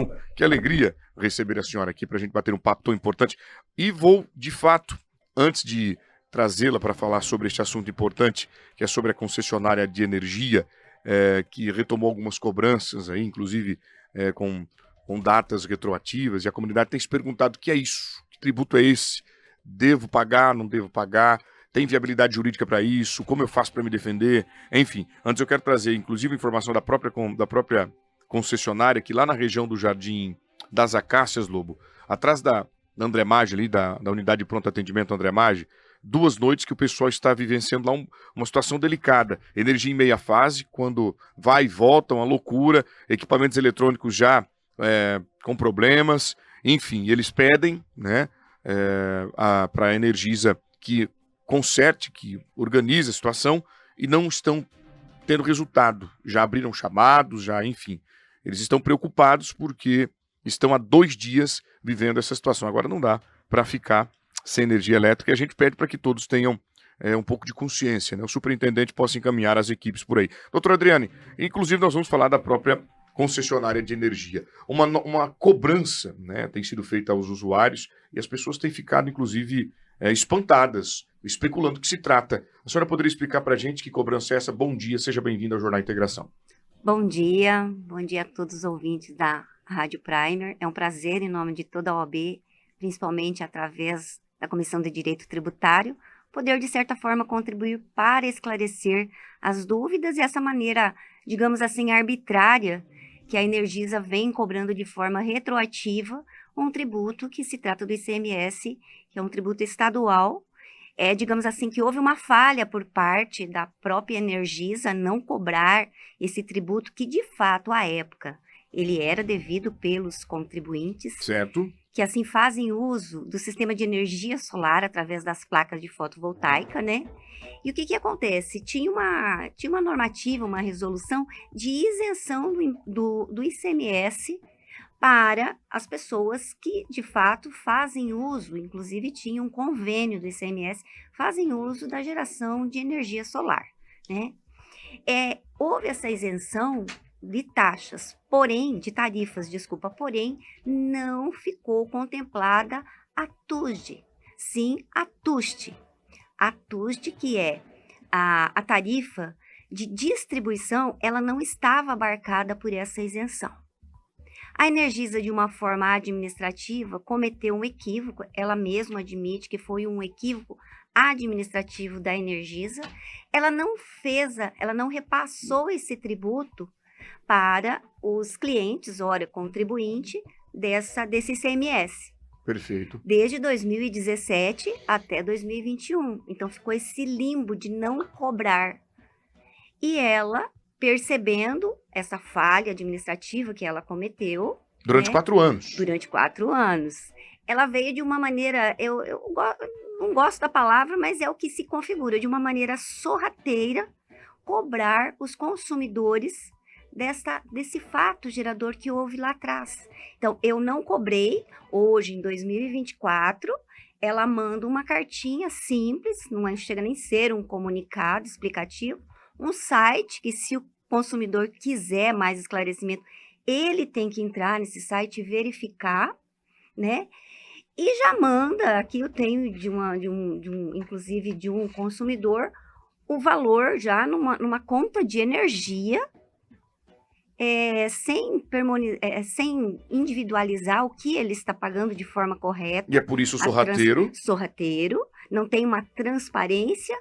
Integração. Que alegria receber a senhora aqui para a gente bater um papo tão importante. E vou, de fato, antes de trazê-la para falar sobre este assunto importante, que é sobre a concessionária de energia, que retomou algumas cobranças, aí, inclusive com datas retroativas, e a comunidade tem se perguntado o que é isso, que tributo é esse, devo pagar, não devo pagar, tem viabilidade jurídica para isso, como eu faço para me defender, enfim. Antes eu quero trazer, inclusive, informação da própria concessionária, que lá na região do Jardim das Acácias, Lobo, atrás da André Maggi, ali, da unidade de pronto atendimento André Maggi, 2 noites que o pessoal está vivenciando lá uma situação delicada. Energia em meia fase, quando vai e volta, uma loucura, equipamentos eletrônicos já com problemas, enfim, eles pedem, né, para a Energisa que conserte, que organize a situação, e não estão tendo resultado. Já abriram chamados, enfim. Eles estão preocupados porque estão há 2 dias vivendo essa situação. Agora não dá para ficar sem energia elétrica, e a gente pede para que todos tenham um pouco de consciência, né? O superintendente possa encaminhar as equipes por aí. Doutora Adriane, inclusive nós vamos falar da própria concessionária de energia. Uma cobrança, né, tem sido feita aos usuários e as pessoas têm ficado, inclusive, espantadas, especulando o que se trata. A senhora poderia explicar para a gente que cobrança é essa? Bom dia, seja bem-vindo ao Jornal Integração. Bom dia a todos os ouvintes da Rádio Primer. É um prazer, em nome de toda a OAB, principalmente através da Comissão de Direito Tributário, poder, de certa forma, contribuir para esclarecer as dúvidas e essa maneira, digamos assim, arbitrária, que a Energisa vem cobrando de forma retroativa um tributo que se trata do ICMS, que é um tributo estadual. Digamos assim, que houve uma falha por parte da própria Energisa não cobrar esse tributo que, de fato, à época, ele era devido pelos contribuintes. Certo. Que assim fazem uso do sistema de energia solar através das placas de fotovoltaica, né? E o que acontece? Tinha uma normativa, uma resolução de isenção do ICMS para as pessoas que, de fato, fazem uso, inclusive tinha um convênio do ICMS, fazem uso da geração de energia solar, né? Houve essa isenção de taxas, de tarifas, porém, não ficou contemplada a TUSD, sim a TUST. A TUST, que é a tarifa de distribuição, ela não estava abarcada por essa isenção. A Energisa, de uma forma administrativa, cometeu um equívoco, ela mesma admite que foi um equívoco administrativo da Energisa, ela não repassou esse tributo para os clientes, contribuinte desse ICMS. Perfeito. Desde 2017 até 2021. Então, ficou esse limbo de não cobrar. E ela, percebendo essa falha administrativa que ela cometeu... Durante 4 anos. Durante 4 anos. Ela veio de uma maneira, eu não gosto da palavra, mas é o que se configura, de uma maneira sorrateira, cobrar os consumidores desse fato gerador que houve lá atrás. Então, eu não cobrei, hoje, em 2024, ela manda uma cartinha simples, não chega nem a ser um comunicado explicativo, um site que, se o consumidor quiser mais esclarecimento, ele tem que entrar nesse site e verificar, né? E já manda, aqui eu tenho inclusive de um consumidor, o valor já numa conta de energia, sem individualizar o que ele está pagando de forma correta. E é por isso sorrateiro. Sorrateiro, não tem uma transparência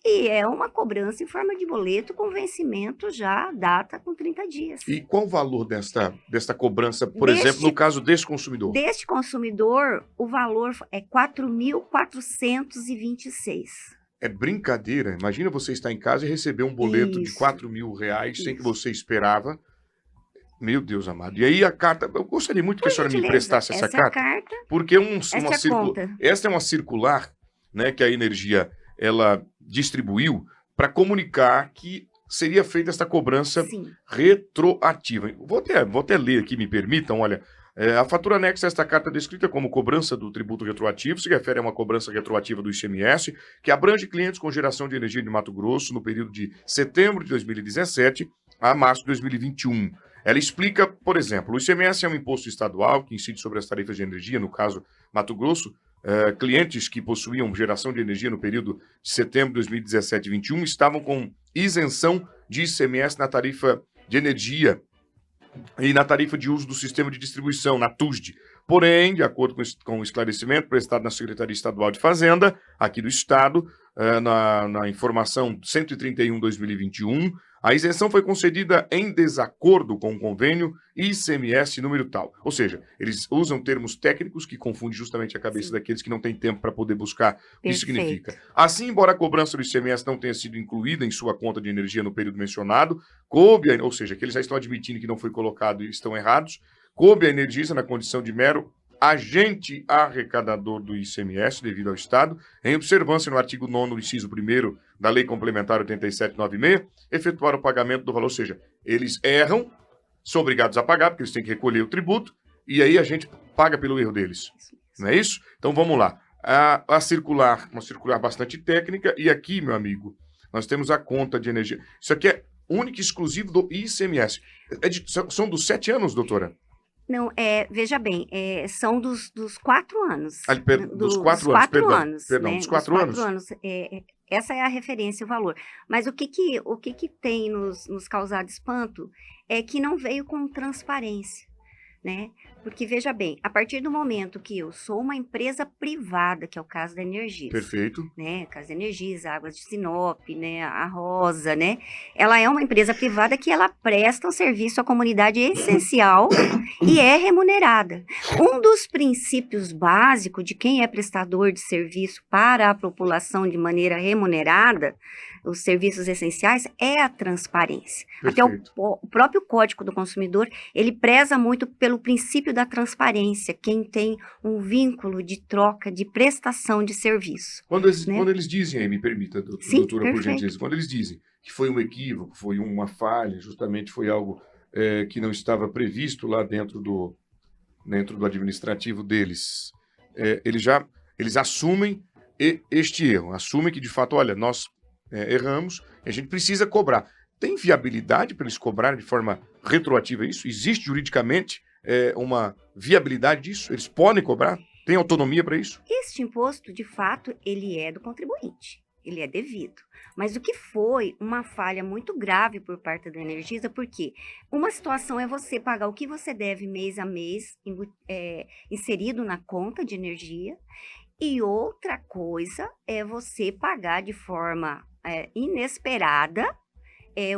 e é uma cobrança em forma de boleto com vencimento já data com 30 dias. E qual o valor desta cobrança, por exemplo, no caso desse consumidor? Deste consumidor, o valor é R$ 4.426. É brincadeira. Imagina você estar em casa e receber um boleto de R$4.000 sem que você esperava. Meu Deus amado. E aí a carta, eu gostaria muito que a senhora me emprestasse essa carta. Porque esta é uma circular, né, que a Energia ela distribuiu para comunicar que seria feita esta cobrança retroativa. Vou até ler aqui, me permitam, olha. A fatura anexa a esta carta descrita como cobrança do tributo retroativo se refere a uma cobrança retroativa do ICMS que abrange clientes com geração de energia de Mato Grosso no período de setembro de 2017 a março de 2021. Ela explica, por exemplo, o ICMS é um imposto estadual que incide sobre as tarifas de energia, no caso, Mato Grosso. Clientes que possuíam geração de energia no período de setembro de 2017 e 2021 estavam com isenção de ICMS na tarifa de energia e na tarifa de uso do sistema de distribuição, na TUSD. Porém, de acordo com o esclarecimento prestado na Secretaria Estadual de Fazenda, aqui do Estado, na informação 131/2021, a isenção foi concedida em desacordo com o convênio ICMS número tal. Ou seja, eles usam termos técnicos que confundem justamente a cabeça Sim. daqueles que não têm tempo para poder buscar o que isso Perfeito. significa. Assim, embora a cobrança do ICMS não tenha sido incluída em sua conta de energia no período mencionado, coube, ou seja, que eles já estão admitindo que não foi colocado e estão errados, coube a Energisa na condição de mero agente arrecadador do ICMS devido ao Estado, em observância no artigo 9º, inciso 1º da Lei Complementar 8796, efetuar o pagamento do valor, ou seja, eles erram, são obrigados a pagar, porque eles têm que recolher o tributo, e aí a gente paga pelo erro deles. Isso mesmo. Não é isso? Então vamos lá. A circular, uma circular bastante técnica, e aqui, meu amigo, nós temos a conta de energia. Isso aqui é único e exclusivo do ICMS. São dos 7 anos, doutora? Não, veja bem, são dos 4 anos. Dos 4 anos, perdão, né? dos 4 Dos anos. 4 anos. Essa é a referência, o valor. Mas o que tem nos causado espanto é que não veio com transparência, né? Porque, veja bem, a partir do momento que eu sou uma empresa privada, que é o caso da Energisa, Perfeito. né? Caso da Energisa, Águas de Sinop, né? A Rosa, né? Ela é uma empresa privada que ela presta um serviço à comunidade essencial e é remunerada. Um dos princípios básicos de quem é prestador de serviço para a população de maneira remunerada, os serviços essenciais, é a transparência. Até Perfeito. o próprio Código do Consumidor, ele preza muito pelo princípio da transparência, quem tem um vínculo de troca, de prestação de serviço. Quando né? eles dizem, aí me permita, Sim, doutora, por perfeito. gentileza, quando eles dizem que foi um equívoco, foi uma falha, justamente foi algo que não estava previsto lá dentro do administrativo deles, eles assumem este erro, assumem que de fato, olha, nós erramos, e a gente precisa cobrar. Tem viabilidade para eles cobrarem de forma retroativa isso? Existe juridicamente uma viabilidade disso? Eles podem cobrar? Tem autonomia para isso? Este imposto, de fato, ele é do contribuinte, ele é devido. Mas o que foi uma falha muito grave por parte da Energisa, porque uma situação é você pagar o que você deve mês a mês, inserido na conta de energia, e outra coisa é você pagar de forma inesperada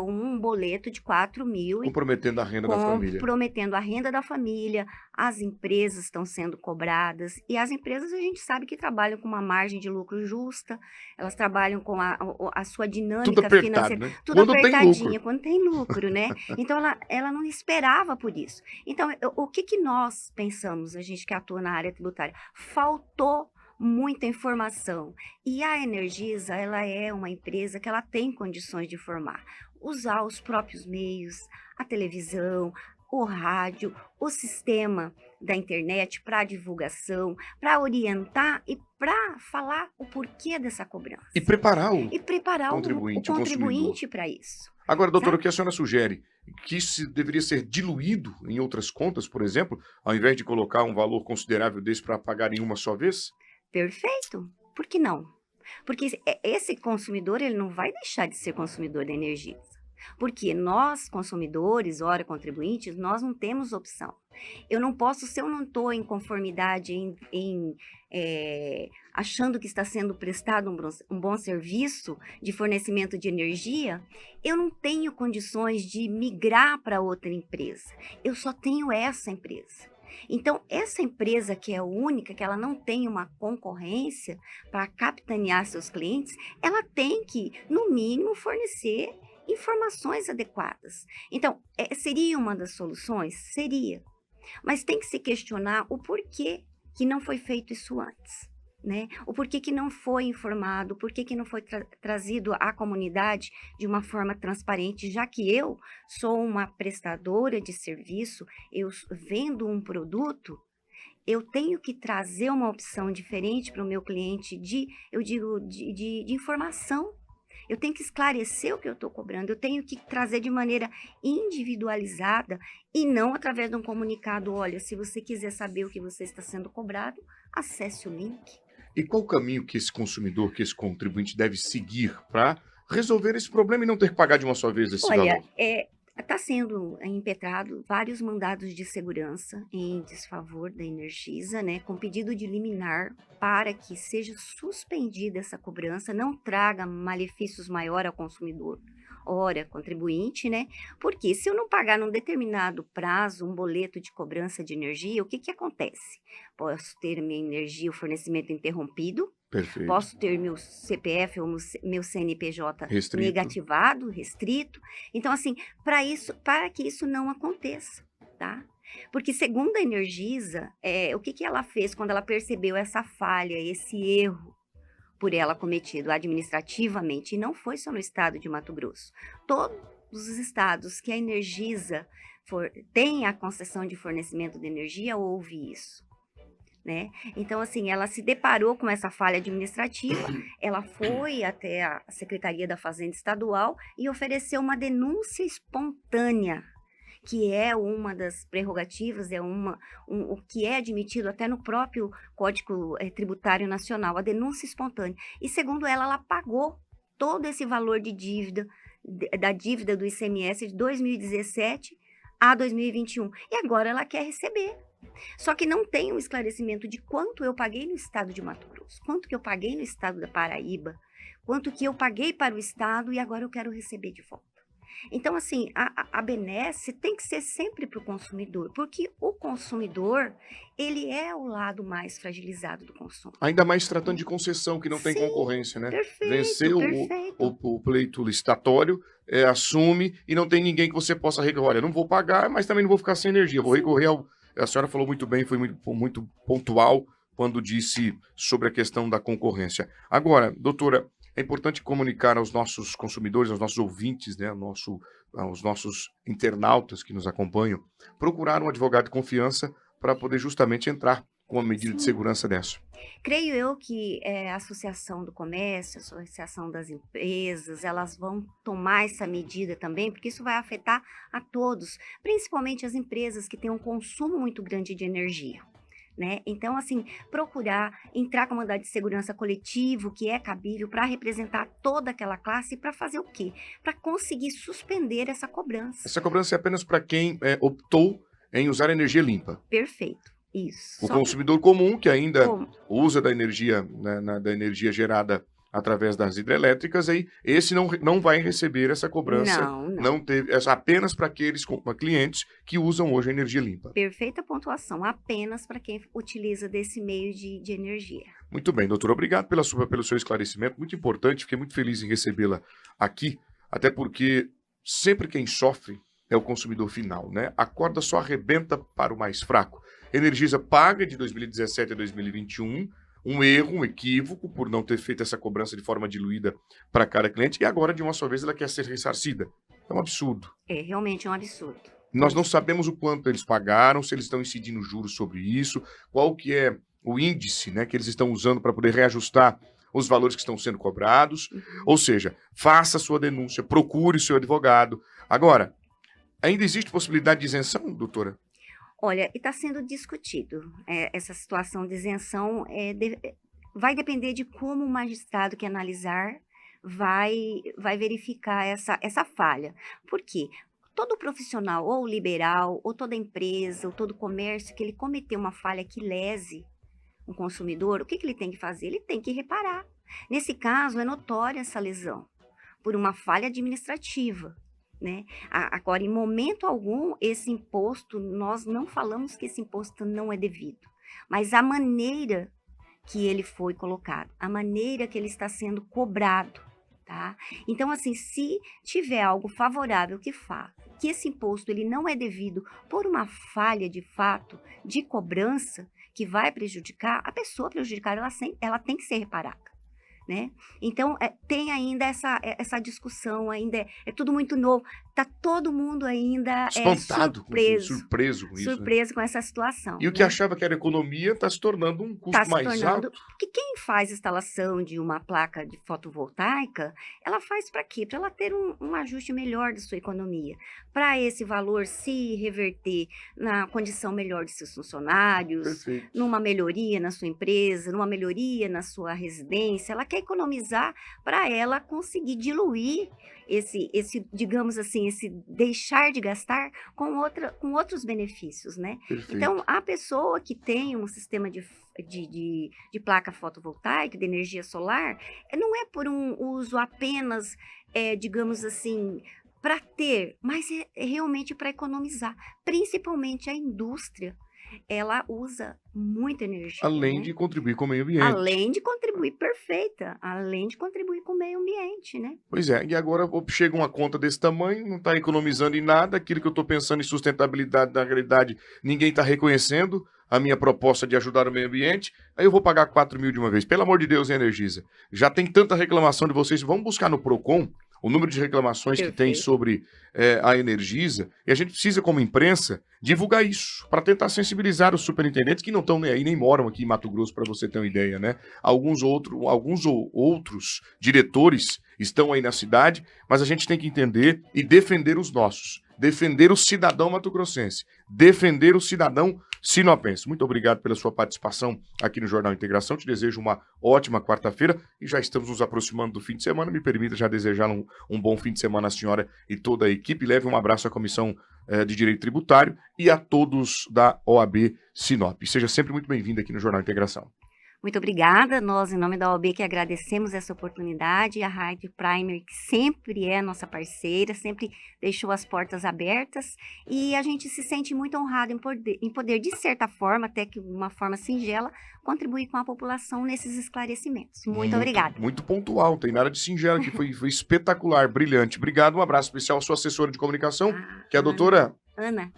um boleto de 4 mil, Comprometendo a renda da família. comprometendo a renda da família. As empresas estão sendo cobradas, e as empresas a gente sabe que trabalham com uma margem de lucro justa, elas trabalham com a sua dinâmica Tudo apertado, financeira, né? tudo Quando tem apertadinha, lucro. quando tem lucro, né? Então ela não esperava por isso. Então, o que nós pensamos, a gente que atua na área tributária? Faltou muita informação. E a Energisa, ela é uma empresa que ela tem condições de formar. Usar os próprios meios, a televisão, o rádio, o sistema da internet para divulgação, para orientar e para falar o porquê dessa cobrança. E preparar o E preparar contribuinte, o o contribuinte para isso. Agora, doutora, Sabe? o que a senhora sugere? Que isso deveria ser diluído em outras contas, por exemplo, ao invés de colocar um valor considerável desse para pagar em uma só vez? Perfeito. Por que não? Porque esse consumidor, ele não vai deixar de ser consumidor da Energisa. Porque nós, consumidores, ora contribuintes, nós não temos opção. Eu não posso, se eu não estou em conformidade, achando que está sendo prestado um bom serviço de fornecimento de energia, eu não tenho condições de migrar para outra empresa. Eu só tenho essa empresa. Então, essa empresa que é única, que ela não tem uma concorrência para capitanear seus clientes, ela tem que, no mínimo, fornecer informações adequadas. Então, seria uma das soluções? Seria. Mas tem que se questionar o porquê que não foi feito isso antes. Né? O porquê que não foi informado, o porquê que não foi trazido à comunidade de uma forma transparente, já que eu sou uma prestadora de serviço, eu vendo um produto, eu tenho que trazer uma opção diferente para o meu cliente de informação. Eu tenho que esclarecer o que eu estou cobrando, eu tenho que trazer de maneira individualizada e não através de um comunicado. Olha, se você quiser saber o que você está sendo cobrado, acesse o link. E qual o caminho que esse consumidor, que esse contribuinte deve seguir para resolver esse problema e não ter que pagar de uma só vez esse Olha, valor? está sendo impetrado vários mandados de segurança em desfavor da Energisa, né, com pedido de liminar para que seja suspendida essa cobrança, não traga malefícios maior ao consumidor, ora, contribuinte, né? Porque se eu não pagar num determinado prazo um boleto de cobrança de energia, o que que acontece? Posso ter minha energia, o fornecimento interrompido, Perfeito. posso ter meu CPF ou meu CNPJ Restrito. negativado, restrito. Então, assim, para que isso não aconteça, tá? Porque segundo a Energisa, o que que ela fez quando ela percebeu essa falha, esse erro por ela cometido administrativamente? E não foi só no estado de Mato Grosso. Todos os estados que a Energisa tem a concessão de fornecimento de energia, houve isso. Né? Então, assim, ela se deparou com essa falha administrativa, ela foi até a Secretaria da Fazenda Estadual e ofereceu uma denúncia espontânea, que é uma das prerrogativas, o que é admitido até no próprio Código Tributário Nacional, a denúncia espontânea. E segundo ela pagou todo esse valor de dívida, da dívida do ICMS de 2017 a 2021. E agora ela quer receber. Só que não tem um esclarecimento de quanto eu paguei no estado de Mato Grosso, quanto que eu paguei no estado da Paraíba, quanto que eu paguei para o estado e agora eu quero receber de volta. Então, assim, a benesse tem que ser sempre para o consumidor, porque o consumidor, ele é o lado mais fragilizado do consumo. Ainda mais tratando Né? de concessão, que não tem Sim, concorrência, né? perfeito, Venceu perfeito. o pleito licitatório, assume e não tem ninguém que você possa recorrer. Olha, não vou pagar, mas também não vou ficar sem energia. Vou Sim. recorrer ao. A senhora falou muito bem, foi muito pontual quando disse sobre a questão da concorrência. Agora, doutora, é importante comunicar aos nossos consumidores, aos nossos ouvintes, né, aos nossos internautas que nos acompanham, procurar um advogado de confiança para poder justamente entrar com uma medida de Sim. segurança dessa. Creio eu que a Associação do Comércio, a Associação das Empresas, elas vão tomar essa medida também, porque isso vai afetar a todos, principalmente as empresas que têm um consumo muito grande de energia. Né? Então, assim, procurar entrar com mandado de segurança coletivo, que é cabível, para representar toda aquela classe e para fazer o quê? Para conseguir suspender essa cobrança. Essa cobrança é apenas para quem optou em usar energia limpa. Perfeito. Isso. O Só para consumidor comum, que ainda como? usa da energia, né, da energia gerada através das hidrelétricas, aí esse não vai receber essa cobrança, Não, não. não teve, essa apenas para aqueles clientes que usam hoje a energia limpa. Perfeita pontuação, apenas para quem utiliza desse meio de energia. Muito bem, doutor, obrigado pelo seu esclarecimento, muito importante, fiquei muito feliz em recebê-la aqui, até porque sempre quem sofre é o consumidor final, né? A corda só arrebenta para o mais fraco. Energisa paga de 2017 a 2021, um erro, um equívoco por não ter feito essa cobrança de forma diluída para cada cliente, e agora, de uma só vez, ela quer ser ressarcida. É um absurdo. É realmente um absurdo. Nós não sabemos o quanto eles pagaram, se eles estão incidindo juros sobre isso, qual que é o índice, né, que eles estão usando para poder reajustar os valores que estão sendo cobrados. Uhum. Ou seja, faça a sua denúncia, procure o seu advogado. Agora, ainda existe possibilidade de isenção, doutora? Olha, e está sendo discutido essa situação de isenção, vai depender de como o magistrado que analisar vai verificar essa falha. Por quê? Todo profissional, ou liberal, ou toda empresa, ou todo comércio, que ele cometeu uma falha que lese um consumidor, o que ele tem que fazer? Ele tem que reparar. Nesse caso, é notória essa lesão, por uma falha administrativa. Né? Agora, em momento algum, esse imposto, nós não falamos que esse imposto não é devido, mas a maneira que ele foi colocado, a maneira que ele está sendo cobrado, tá? Então, assim, se tiver algo favorável que fala que esse imposto ele não é devido por uma falha de fato de cobrança que vai prejudicar, a pessoa prejudicada, ela tem que ser reparada. Né? Então, tem ainda essa discussão, ainda é tudo muito novo. tá todo mundo ainda Espantado, surpreso, surpreso com isso, né? surpreso com essa situação, E o que né? achava que era economia está se tornando um Está custo se mais tornando, alto. porque quem faz instalação de uma placa de fotovoltaica, ela faz para quê? Para ela ter um ajuste melhor da sua economia, para esse valor se reverter na condição melhor de seus funcionários, Perfeito. numa melhoria na sua empresa, numa melhoria na sua residência. Ela quer economizar para ela conseguir diluir digamos assim, esse deixar de gastar com outros benefícios, né? Perfeito. Então, a pessoa que tem um sistema de placa fotovoltaica, de energia solar, não é por um uso apenas, digamos assim, para ter, mas é realmente para economizar. Principalmente a indústria, ela usa muita energia, Além né? de contribuir com o meio ambiente. Além de contribuir, perfeita, além de contribuir com o meio ambiente, né? Pois é, e agora chega uma conta desse tamanho, não está economizando em nada, aquilo que eu estou pensando em sustentabilidade, na realidade, ninguém está reconhecendo a minha proposta de ajudar o meio ambiente, aí eu vou pagar 4 mil de uma vez. Pelo amor de Deus, hein, Energisa? Já tem tanta reclamação de vocês, vamos buscar no PROCON o número de reclamações que tem Perfeito. sobre a Energisa, e a gente precisa, como imprensa, divulgar isso, para tentar sensibilizar os superintendentes que não estão nem aí, nem moram aqui em Mato Grosso, para você ter uma ideia, né? Alguns outros diretores estão aí na cidade, mas a gente tem que entender e defender os nossos, defender o cidadão mato-grossense, defender o cidadão sinopense. Muito obrigado pela sua participação aqui no Jornal Integração. Te desejo uma ótima quarta-feira e já estamos nos aproximando do fim de semana. Me permita já desejar um bom fim de semana à senhora e toda a equipe. Leve um abraço à Comissão de Direito Tributário e a todos da OAB Sinop. Seja sempre muito bem-vindo aqui no Jornal Integração. Muito obrigada. Nós, em nome da OAB, que agradecemos essa oportunidade. A Rádio Primer, que sempre é nossa parceira, sempre deixou as portas abertas. E a gente se sente muito honrado em poder, de certa forma, até que uma forma singela, contribuir com a população nesses esclarecimentos. Muito obrigada. Muito pontual, tem nada de singela, que foi espetacular, brilhante. Obrigado, um abraço especial à sua assessora de comunicação, que é a doutora...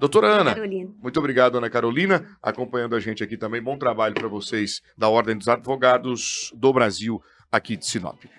Doutora Ana. Carolina. Muito obrigado, Ana Carolina, acompanhando a gente aqui também. Bom trabalho para vocês da Ordem dos Advogados do Brasil, aqui de Sinop.